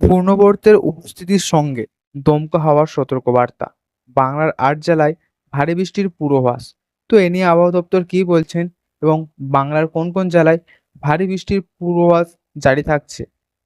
ঘূর্ণাবর্তের উপস্থিতির সঙ্গে দমকা হাওয়ার সতর্কবার্তা। বাংলার ৮ জেলায় ভারী বৃষ্টির পূর্বাভাস। তো এ নিয়ে আবহাওয়া দপ্তর কি বলছেন এবং বাংলার কোন কোন জেলায় ভারী বৃষ্টির পূর্বাভাস জারি থাকছে,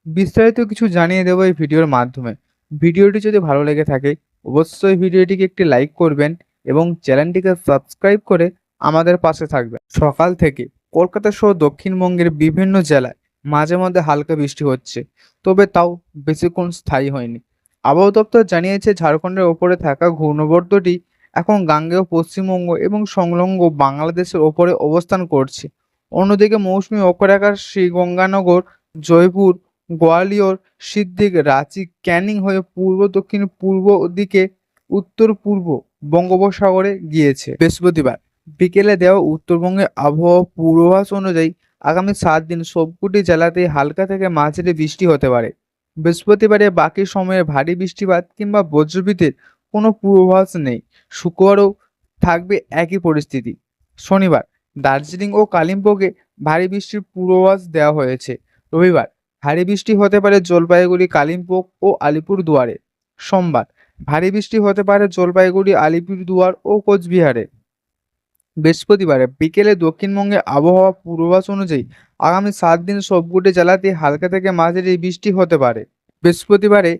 বিস্তারিত কিছু জানিয়ে দেবো এই ভিডিওর মাধ্যমে। ভিডিওটি যদি ভালো লেগে থাকে অবশ্যই ভিডিওটিকে একটি লাইক করবেন এবং চ্যানেলটিকে সাবস্ক্রাইব করে আমাদের পাশে থাকবেন। সকাল থেকে কলকাতা সহ দক্ষিণবঙ্গের বিভিন্ন জেলায় মাঝে মধ্যে হালকা বৃষ্টি হচ্ছে, তবে তাও বেশিক্ষণ স্থায়ী হয়নি। আবহাওয়া দপ্তর জানিয়েছে ঝাড়খণ্ডের ওপরে থাকা ঘূর্ণাবর্তটি এখন গাঙ্গেয় পশ্চিমবঙ্গ এবং সংলগ্ন বাংলাদেশের ওপরে অবস্থান করছে। অন্যদিকে মৌসুমী অক্ষরেখার শ্রীগঙ্গানগর, জয়পুর, গোয়ালিয়র, সিদ্দিক, রাঁচি, ক্যানিং হয়ে পূর্ব দক্ষিণ পূর্ব দিকে উত্তর পূর্ব বঙ্গোপসাগরে গিয়েছে। বৃহস্পতিবার বিকেলে দেওয়া উত্তরবঙ্গের আবহাওয়া পূর্বাভাস অনুযায়ী আগামী ৭ দিন সবকটি জেলাতেই হালকা থেকে মাঝারি বৃষ্টি হতে পারে। বৃহস্পতিবারে বাকি সময়ে ভারী বৃষ্টিপাত কিংবা বজ্রবিদ্যুতের কোনো পূর্বাভাস নেই। শুক্রবারও থাকবে একই পরিস্থিতি। শনিবার দার্জিলিং ও কালিম্পংয়ে ভারী বৃষ্টির পূর্বাভাস দেওয়া হয়েছে। রবিবার ভারী বৃষ্টি হতে পারে জলপাইগুড়ি, কালিম্পং ও আলিপুরদুয়ারে। সোমবার ভারী বৃষ্টি হতে পারে জলপাইগুড়ি, আলিপুরদুয়ার ও কোচবিহারে। বৃহস্পতিবার বিকেলে দক্ষিণবঙ্গে আবহাওয়া পূর্বাভাস অনুযায়ী আগামী ৭ দিন সবকটি জেলাতে হালকা থেকে মাঝারি বৃষ্টি হতে পারে। বৃহস্পতিবারে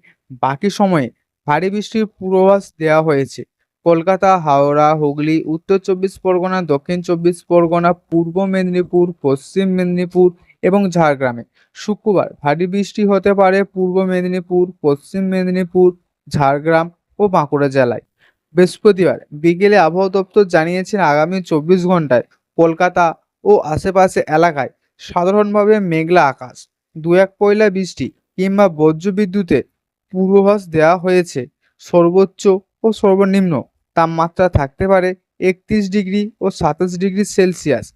বাকি সময়ে ভারী বৃষ্টির পূর্বাভাস দেওয়া হয়েছে। কলকাতা, হাওড়া, হুগলি, উত্তর ২৪ পরগনা, দক্ষিণ ২৪ পরগনা, পূর্ব মেদিনীপুর, পশ্চিম মেদিনীপুর এবং ঝাড়গ্রামে। শুক্রবার ভারী বৃষ্টি হতে পারে পূর্ব মেদিনীপুর, পশ্চিম মেদিনীপুর, ঝাড়গ্রাম ও বাঁকুড়া জেলায়। বৃহস্পতিবার বিকেলে আবহাওয়া দপ্তর জানিয়েছেন আগামী ২৪ ঘন্টায় কলকাতা ও আশেপাশে এলাকায় সাধারণভাবে মেঘলা আকাশ, দু এক পয়লা বৃষ্টি কিংবা বজ্রবিদ্যুতের পূর্বাভাস দেওয়া হয়েছে। সর্বোচ্চ ও সর্বনিম্ন তাপমাত্রা থাকতে পারে ৩১ ডিগ্রি ও ২৭ ডিগ্রি সেলসিয়াস।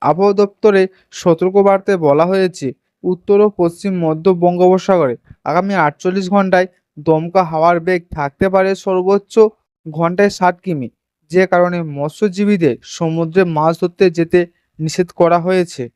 আবহাওয়া দপ্তরে সতর্কবার্তায় বলা হয়েছে উত্তর ও পশ্চিম মধ্য বঙ্গোপসাগরে আগামী ৪৮ ঘন্টায় দমকা হাওয়ার বেগ থাকতে পারে সর্বোচ্চ ঘন্টায় ৬০ কিমি, যে কারণে মৎস্যজীবীদের সমুদ্রে মাছ ধরতে যেতে নিষেধ করা হয়েছে।